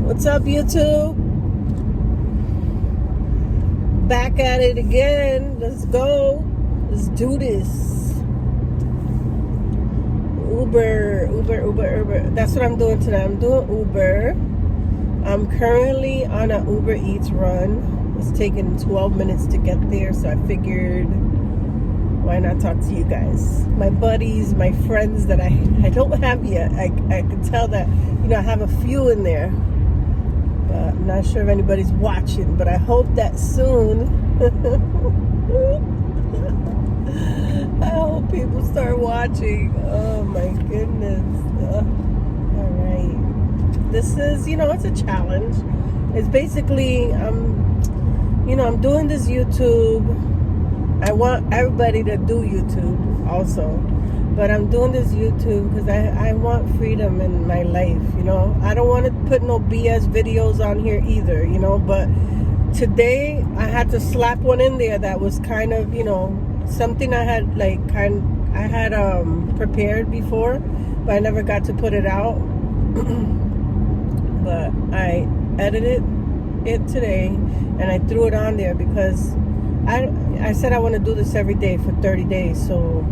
What's up, YouTube? Back at it again. Let's go. Let's do this. Uber. That's what I'm doing today. I'm doing Uber. I'm currently on an Uber Eats run. It's taking 12 minutes to get there, so I figured, why not talk to you guys? My buddies, my friends that I don't have yet. I can tell that, I have a few in there. I'm not sure if anybody's watching, but I hope that soon. I hope people start watching. Oh my goodness. All right. This is, it's a challenge. It's basically, I'm doing this YouTube. I want everybody to do YouTube also. But I'm doing this YouTube because I want freedom in my life, I don't want to put no BS videos on here either, but today I had to slap one in there that was kind of, something I had prepared before, but I never got to put it out. But I edited it today and I threw it on there because I said I want to do this every day for 30 days, so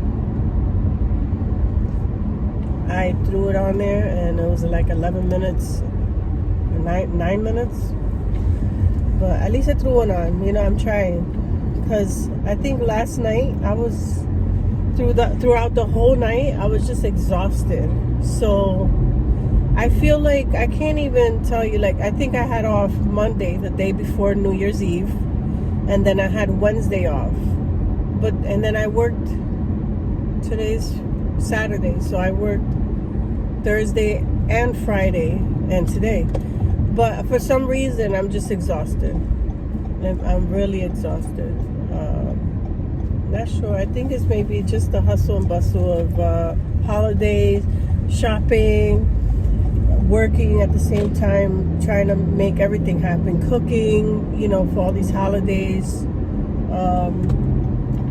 I threw it on there and it was like 11 minutes, 9 minutes. But at least I threw one on, I'm trying. Because I think last night I was, throughout the whole night, I was just exhausted. So I feel like I can't even tell you, I think I had off Monday, the day before New Year's Eve. And then I had Wednesday off. And then I worked, today's Saturday, so I worked Thursday and Friday and today, but for some reason I'm just exhausted. I'm really exhausted. Not sure. I think it's maybe just the hustle and bustle of holidays, shopping, working at the same time, trying to make everything happen, cooking, for all these holidays.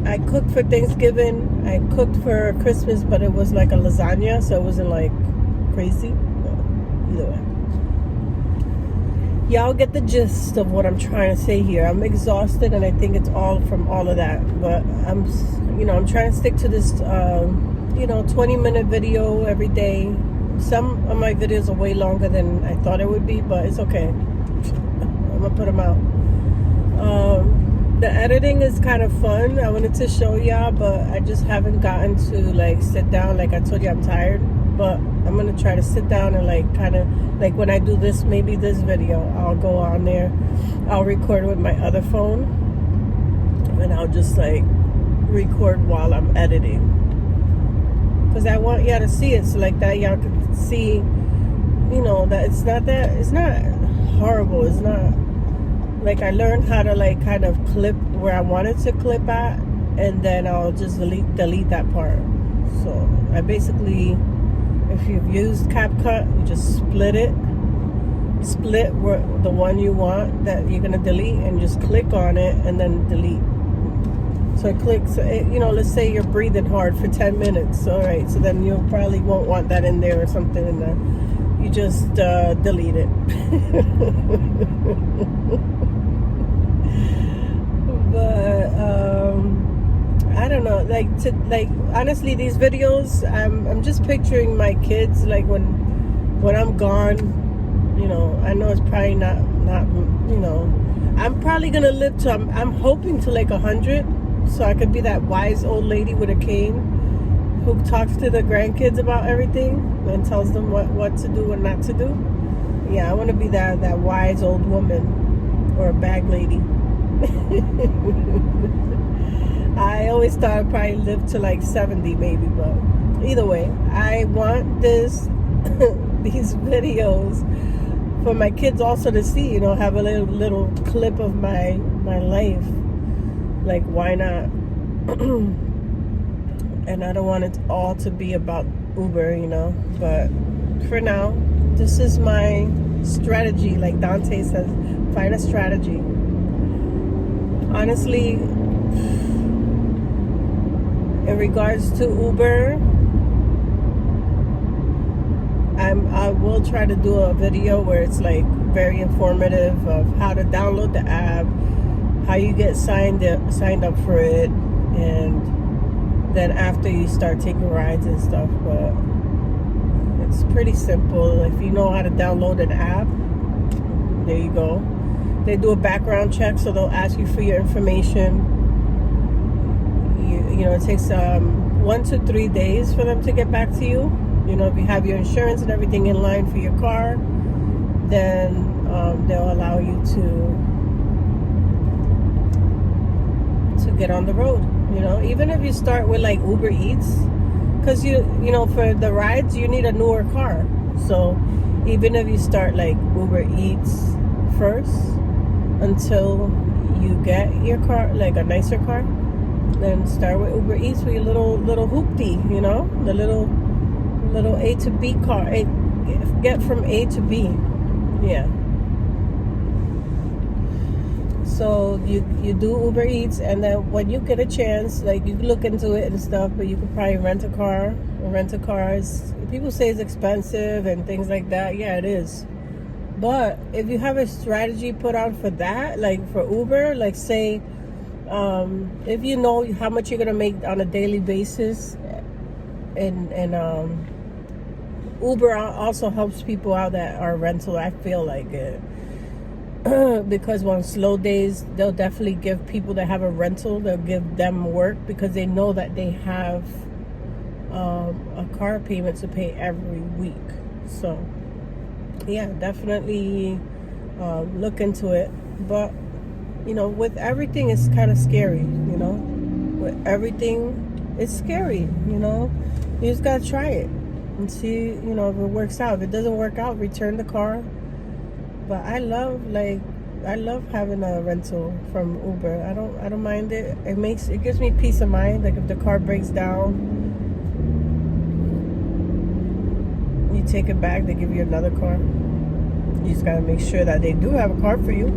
I cooked for Thanksgiving. I cooked for Christmas, but it was like a lasagna, so it wasn't like crazy. But either way, y'all get the gist of what I'm trying to say here. I'm exhausted, and I think it's all from all of that. But I'm trying to stick to this, 20-minute video every day. Some of my videos are way longer than I thought it would be, but it's okay. I'm gonna put them out. The editing is kind of fun. I wanted to show y'all, but I just haven't gotten to sit down. Like I told you, I'm tired, but I'm gonna try to sit down and when I do this, maybe this video, I'll go on there, I'll record with my other phone, and I'll just record while I'm editing, because I want y'all to see it, so that y'all can see, that it's not horrible. It's not. I learned how to kind of clip where I wanted to clip at, and then I'll just delete that part. So I basically, if you've used CapCut, you just split where the one you want that you're gonna delete, and just click on it and then delete. So it clicks, let's say you're breathing hard for 10 minutes. All right, so then you probably won't want that in there or something, and then you just delete it. But I don't know, honestly, these videos, I'm just picturing my kids when I'm gone. I know it's probably not I'm probably gonna live to, I'm hoping to 100, so I could be that wise old lady with a cane who talks to the grandkids about everything and tells them what to do and not to do. Yeah, I want to be that wise old woman, or a bag lady. I always thought I'd probably live to 70 maybe, but either way, I want these videos for my kids also to see, have a little clip of my life. Why not? And I don't want it all to be about Uber, but for now, this is my strategy. Like Dante says, find a strategy. Honestly, in regards to Uber, I will try to do a video where it's like very informative of how to download the app, how you get signed up for it, and then after you start taking rides and stuff. But it's pretty simple. If you know how to download an app, there you go. They do a background check, so they'll ask you for your information. You know, it takes 1 to 3 days for them to get back to you. You know, if you have your insurance and everything in line for your car, then they'll allow you to get on the road. You know, even if you start with like Uber Eats, because you know, for the rides you need a newer car. So even if you start like Uber Eats first until you get your car, like a nicer car, then start with Uber Eats with your little hoopty, you know, the little A to B car, get from A to B. Yeah. So you do Uber Eats, and then when you get a chance, like, you can look into it and stuff, but you could probably rent a car. Rent a car is, people say it's expensive and things like that. Yeah, it is. But if you have a strategy put on for that, like for Uber, like say, if you know how much you're gonna make on a daily basis, and Uber also helps people out that are rental. I feel like it. Because on slow days, they'll definitely give people that have a rental, they'll give them work because they know that they have a car payment to pay every week. So yeah, definitely look into it. But you know, with everything, it's kind of scary. You know, with everything, it's scary. You know, you just gotta try it and see, you know, if it works out. If it doesn't work out, return the car. But I love having a rental from Uber. I don't mind it. It gives me peace of mind. Like if the car breaks down, you take it back, they give you another car. You just gotta make sure that they do have a car for you.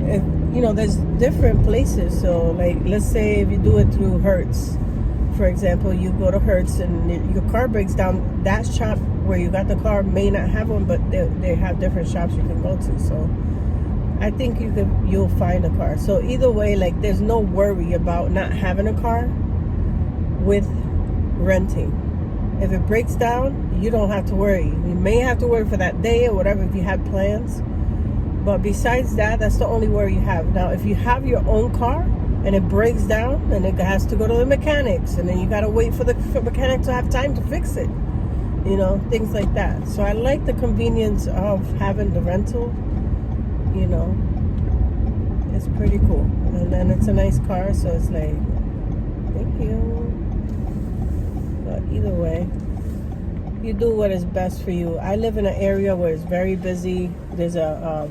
If, you know, there's different places. So like, let's say if you do it through Hertz, for example, you go to Hertz and your car breaks down, that shop where you got the car may not have one, but they have different shops you can go to. So I think you'll find a car. So either way, like, there's no worry about not having a car with renting. If it breaks down, you don't have to worry. You may have to worry for that day or whatever if you had plans, but besides that, that's the only worry you have. Now if you have your own car and it breaks down, then it has to go to the mechanics, and then you got to wait for the mechanic to have time to fix it. You know, things like that. So I like the convenience of having the rental. You know, it's pretty cool. And then it's a nice car, so it's like, thank you. But either way, you do what is best for you. I live in an area where it's very busy. There's a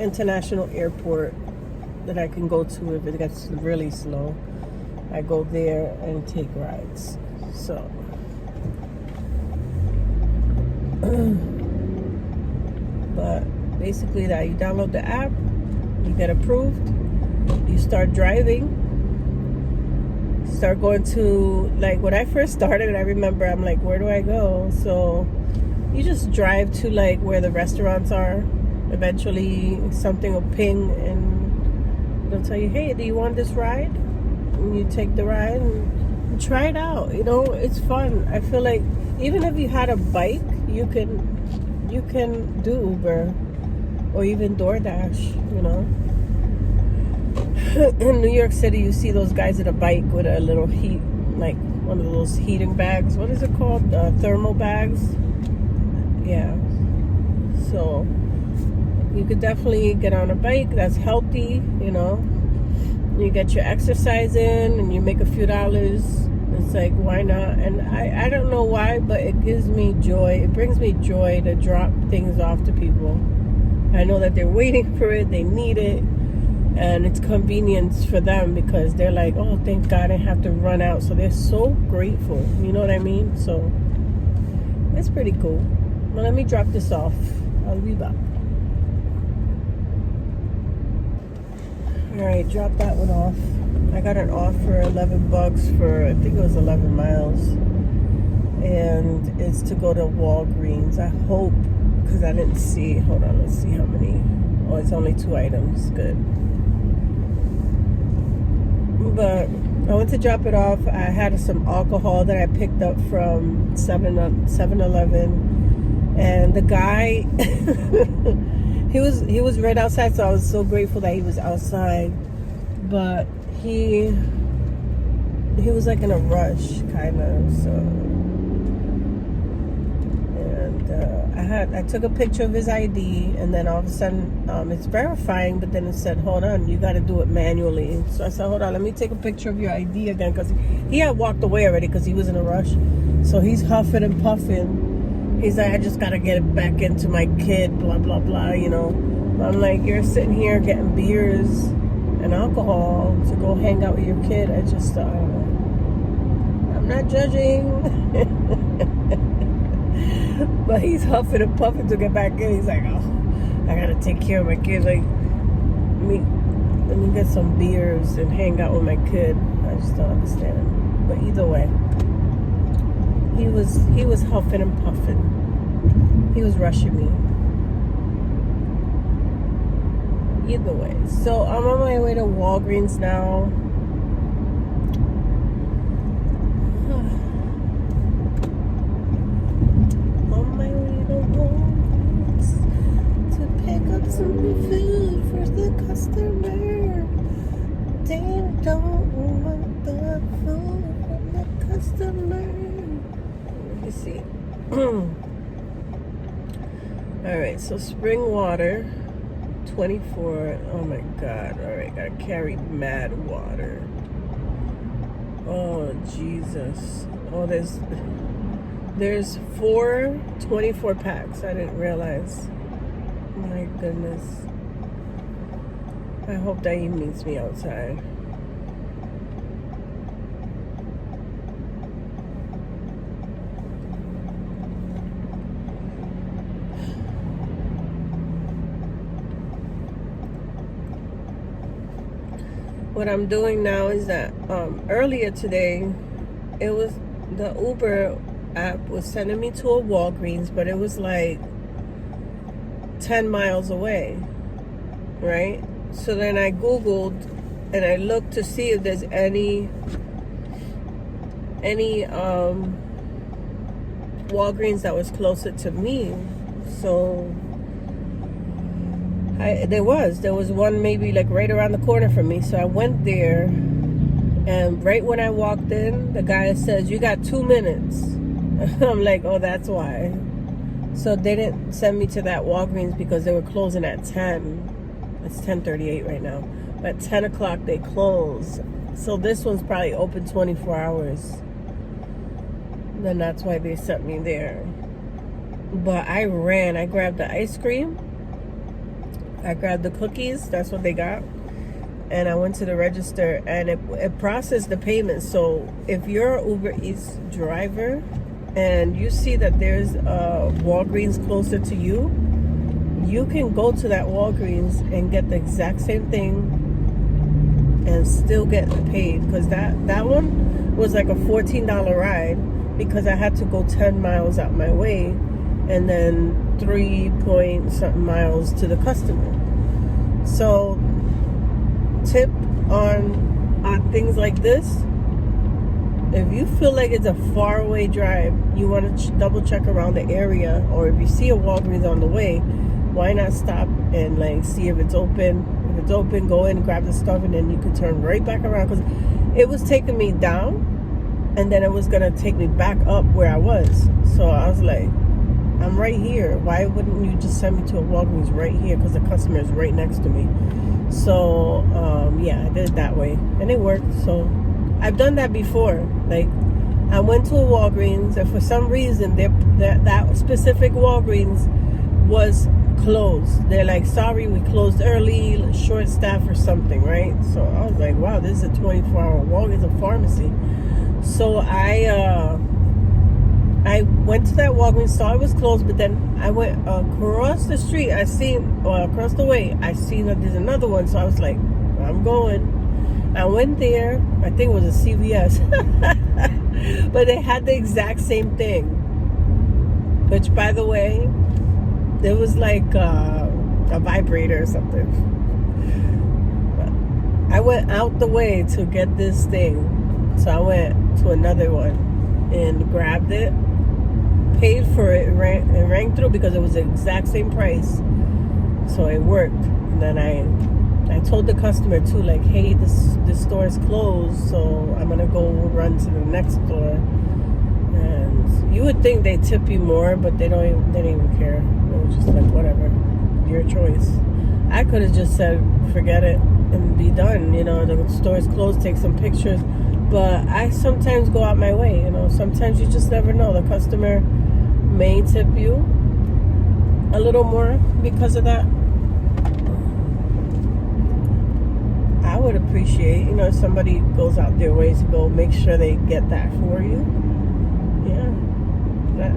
international airport that I can go to if it gets really slow. I go there and take rides. So but basically that, you download the app, you get approved, you start driving, start going to, like when I first started, I remember I'm like, where do I go? So you just drive to like where the restaurants are. Eventually something will ping and they'll tell you, hey, do you want this ride? And you take the ride and try it out. You know, it's fun. I feel like even if you had a bike, you can do Uber or even DoorDash, you know. In New York City, you see those guys at a bike with a little heat, like one of those heating bags. What is it called? Thermal bags. Yeah. So you could definitely get on a bike. That's healthy, you know. You get your exercise in and you make a few dollars. It's like, why not? And I don't know why, but it gives me joy. It brings me joy to drop things off to people. I know that they're waiting for it, they need it, and it's convenience for them because they're like, oh, thank God I have to run out. So they're so grateful, you know what I mean? So it's pretty cool. Well, let me drop this off. I'll be back. Alright, drop that one off. I got it off for $11 for, I think it was 11 miles. and it's to go to Walgreens. I hope, because I didn't see. Hold on, let's see how many. Oh, it's only 2 items. Good. But I went to drop it off. I had some alcohol that I picked up from 7-Eleven, and the guy, he was right outside, so I was so grateful that he was outside. But he was like in a rush, kind of. So, and I took a picture of his ID, and then all of a sudden, it's verifying, but then it said, hold on, you got to do it manually. So I said, hold on, let me take a picture of your ID again, because he had walked away already because he was in a rush. So he's huffing and puffing. He's like, I just got to get it back into my kid, blah, blah, blah, you know. I'm like, you're sitting here getting beers and alcohol to go hang out with your kid. I just, I'm not judging. But he's huffing and puffing to get back in. He's like, oh, I gotta take care of my kid. Like, let me get some beers and hang out with my kid. I just don't understand. But either way, he was huffing and puffing. He was rushing me. Either way, so I'm on my way to Walgreens now. Some food for the customer. They don't want the food from the customer. Let me see. Alright, so spring water 24. Oh my god. Alright, gotta carry mad water. Oh Jesus. Oh, there's 4 24 packs. I didn't realize. My goodness. I hope that he meets me outside. What I'm doing now is that earlier today, it was the Uber app was sending me to a Walgreens, but it was like 10 miles away, right? So then I Googled and I looked to see if there's any Walgreens that was closer to me. So there was one maybe like right around the corner from me. So I went there, and right when I walked in, the guy says, you got 2 minutes. I'm like, oh, that's why. So they didn't send me to that Walgreens because they were closing at 10. It's 10:38 right now. But at 10 o'clock they close. So this one's probably open 24 hours. Then that's why they sent me there. But I ran. I grabbed the ice cream. I grabbed the cookies. That's what they got. And I went to the register, and it processed the payment. So if you're an Uber Eats driver and you see that there's a Walgreens closer to you, you can go to that Walgreens and get the exact same thing and still get paid. Because that one was like a $14 ride, because I had to go 10 miles out my way and then 3 point something miles to the customer. So tip on things like this: if you feel like it's a far away drive, you want to double check around the area, or if you see a Walgreens on the way, why not stop and like see if it's open? If it's open, go in, grab the stuff, and then you can turn right back around, because it was taking me down and then it was gonna take me back up where I was. So I was like, I'm right here. Why wouldn't you just send me to a Walgreens right here? Because the customer is right next to me. So yeah, I did it that way, and it worked. So I've done that before. Like, I went to a Walgreens, and for some reason that specific Walgreens was closed. They're like, sorry, we closed early, short staff or something, right? So I was like, wow, this is a 24-hour Walgreens, a pharmacy. So I went to that Walgreens, saw it was closed, but then I went across the street. Across the way, I seen that there's another one. So I was like, I'm going. I went there. I think it was a CVS. But they had the exact same thing. Which, by the way, it was like a vibrator or something. I went out the way to get this thing. So I went to another one and grabbed it. Paid for it. It rang through because it was the exact same price. So it worked. And then I told the customer too, like, hey, this store is closed, so I'm gonna go run to the next store. And you would think they tip you more, but they didn't even care. It was just like, whatever, your choice. I could have just said, forget it and be done. You know, the store is closed, take some pictures. But I sometimes go out my way. You know, sometimes you just never know. The customer may tip you a little more because of that. I would appreciate, you know, if somebody goes out their way to go make sure they get that for you. Yeah. I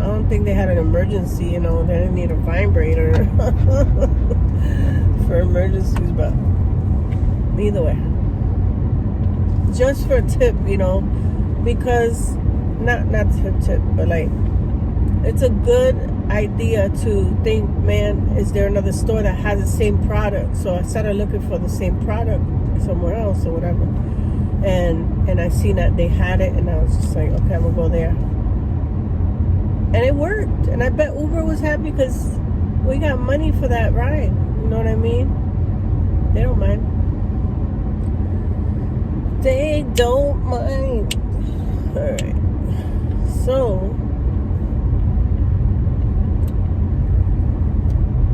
don't think they had an emergency, you know, they didn't need a vibrator for emergencies, but either way. Just for a tip, you know, because not tip, but like, it's a good idea to think, man, is there another store that has the same product? So I started looking for the same product somewhere else or whatever, and I seen that they had it, and I was just like, okay, I'm gonna go there, and it worked. And I bet Uber was happy because we got money for that ride. You know what I mean? They don't mind. They don't mind. All right, so.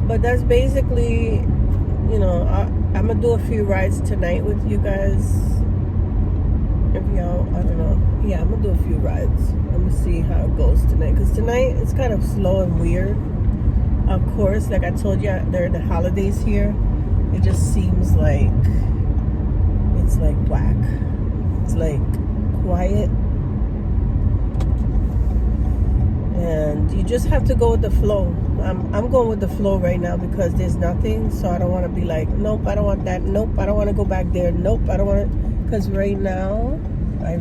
But that's basically, you know, I'm going to do a few rides tonight with you guys. If y'all, I don't know. Yeah, I'm going to do a few rides. I'm going to see how it goes tonight. Because tonight, it's kind of slow and weird. Of course, like I told you, there are the holidays here. It just seems like, it's like whack. It's like quiet. And you just have to go with the flow. I'm going with the flow right now because there's nothing. So I don't want to be like, nope, I don't want that. Nope, I don't want to go back there. Nope, I don't want to. Because right now, I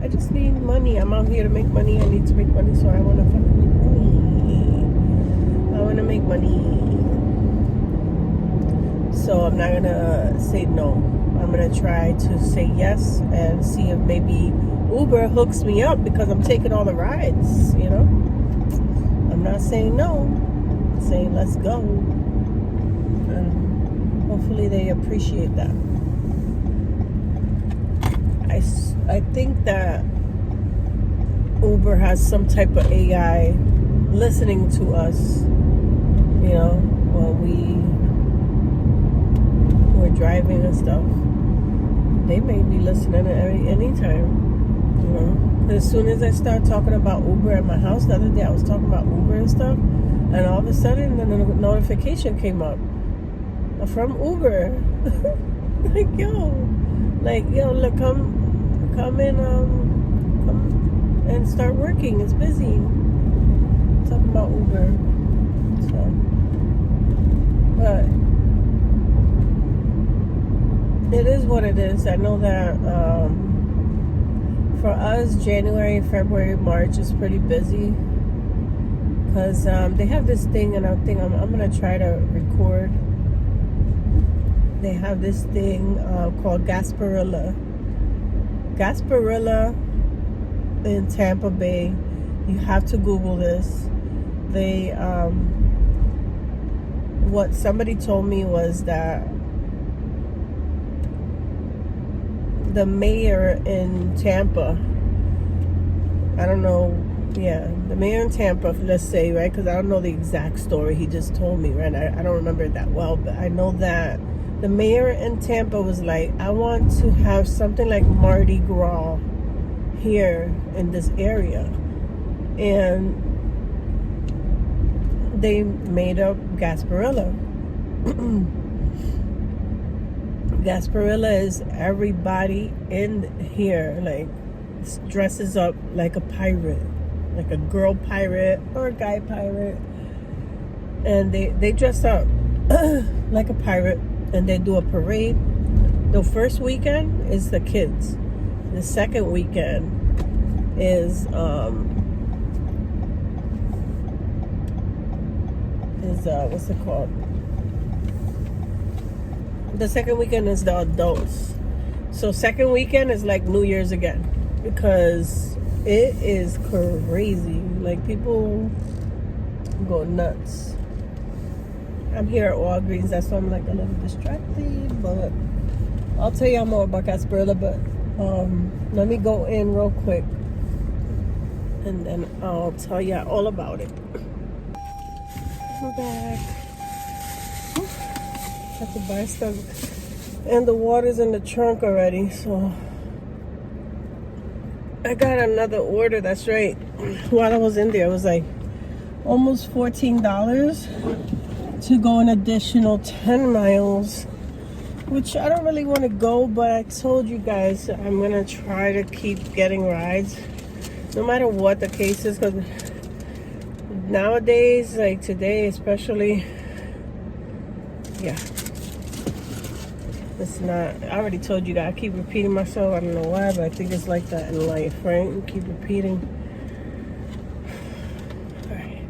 just need money. I'm out here to make money. I need to make money. So I want to fucking make money. I want to make money. So I'm not going to say no. I'm going to try to say yes and see if maybe Uber hooks me up because I'm taking all the rides, you know. I'm not saying no. I'm saying let's go. And hopefully they appreciate that. I think that Uber has some type of AI listening to us, you know, while we're driving and stuff. They may be listening at any time. You know, as soon as I start talking about Uber at my house, the other day I was talking about Uber and stuff, and all of a sudden the notification came up from Uber. like yo, look, come and start working. It's busy. Talking about Uber. So, but it is what it is. I know that. For us, January, February, March is pretty busy because they have this thing, and I think I'm going to try to record. They have this thing called Gasparilla. Gasparilla in Tampa Bay. You have to Google this. They, what somebody told me was that the mayor in Tampa, I don't know, yeah, the mayor in Tampa, let's say, right, because I don't know the exact story, he just told me, right, I don't remember it that well, but I know that the mayor in Tampa was like, I want to have something like Mardi Gras here in this area, and they made up Gasparilla. Gasparilla is everybody in here like dresses up like a pirate, like a girl pirate or a guy pirate, and they dress up like a pirate, and they do a parade. The first weekend is the kids, The second weekend is what's it called? The second weekend is the adults. So second weekend is like New Year's again, because it is crazy. Like, people go nuts. I'm here at Walgreens, that's why I'm like a little distracted, but I'll tell y'all more about Casperella. But let me go in real quick and then I'll tell y'all all about it. I'm back. Have to buy stuff, and the water's in the trunk already, so I got another order. That's right. While I was in there, it was like almost $14 to go an additional 10 miles, which I don't really want to go, but I told you guys I'm gonna try to keep getting rides no matter what the case is, because nowadays, like today especially, yeah, it's not, I already told you that. I keep repeating myself. I don't know why, but I think it's like that in life, right? You keep repeating. All right.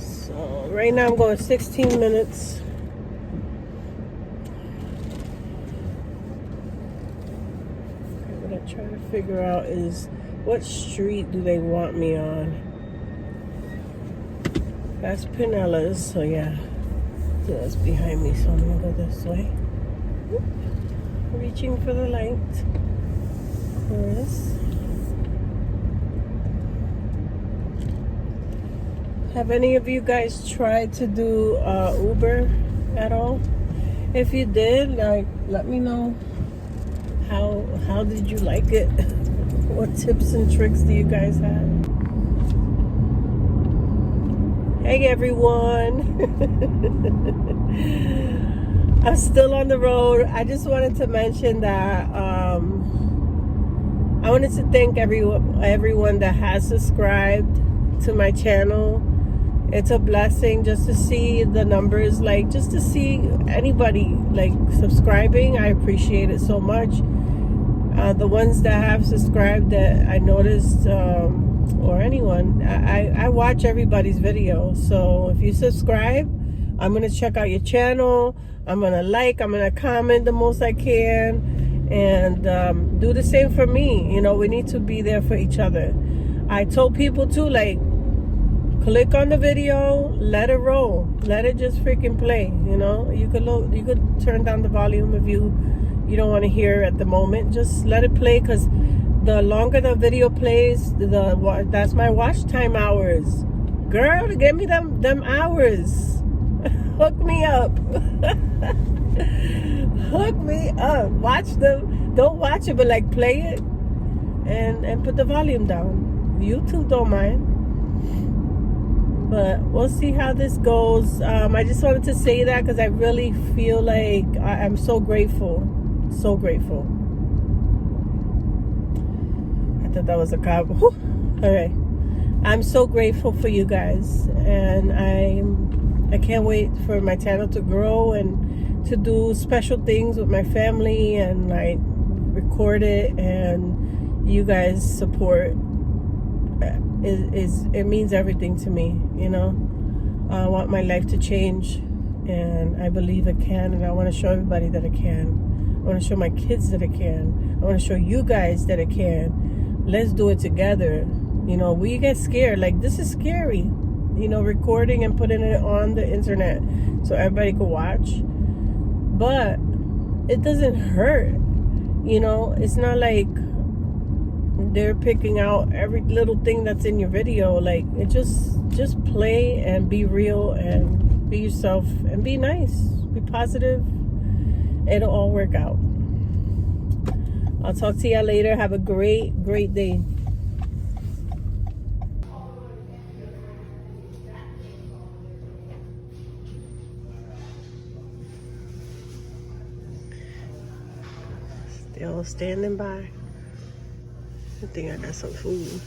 So right now I'm going 16 minutes. Okay, what I'm trying to figure out is, what street do they want me on? That's Pinellas, so yeah. Yeah, it's behind me, so I'm gonna go this way. Whoop. Reaching for the light. First. Have any of you guys tried to do Uber at all? If you did, like, let me know. How did you like it? What tips and tricks do you guys have? Hey everyone. I'm still on the road. I just wanted to mention that I wanted to thank everyone that has subscribed to my channel. It's a blessing just to see the numbers, like just to see anybody like subscribing. I appreciate it so much. The ones that have subscribed, that I noticed, or anyone, I watch everybody's video. So if you subscribe, I'm gonna check out your channel. I'm gonna like, I'm gonna comment the most I can, and do the same for me. You know, we need to be there for each other. I told people too, like, click on the video, let it roll, let it just freaking play. You know, you could turn down the volume if you don't want to hear at the moment. Just let it play, because the longer the video plays, that's my watch time hours. Girl, give me them hours. Hook me up. Hook me up. Watch them. Don't watch it, but like play it and put the volume down. YouTube don't mind. But we'll see how this goes. I just wanted to say that because I really feel like I'm so grateful. So grateful. I thought that was a cop. Whew. All right. I'm so grateful for you guys, and I can't wait for my channel to grow and to do special things with my family and like record it, and you guys support it means everything to me. You know, I want my life to change, and I believe it can, and I want to show everybody that it can. I want to show my kids that it can. I want to show you guys that it can. Let's do it together. You know, we get scared. Like, this is scary. You know, recording and putting it on the internet so everybody could watch. But it doesn't hurt. You know, it's not like they're picking out every little thing that's in your video. Like, it just play and be real and be yourself and be nice. Be positive. It'll all work out. I'll talk to y'all later. Have a great, great day. Still standing by. I think I got some food.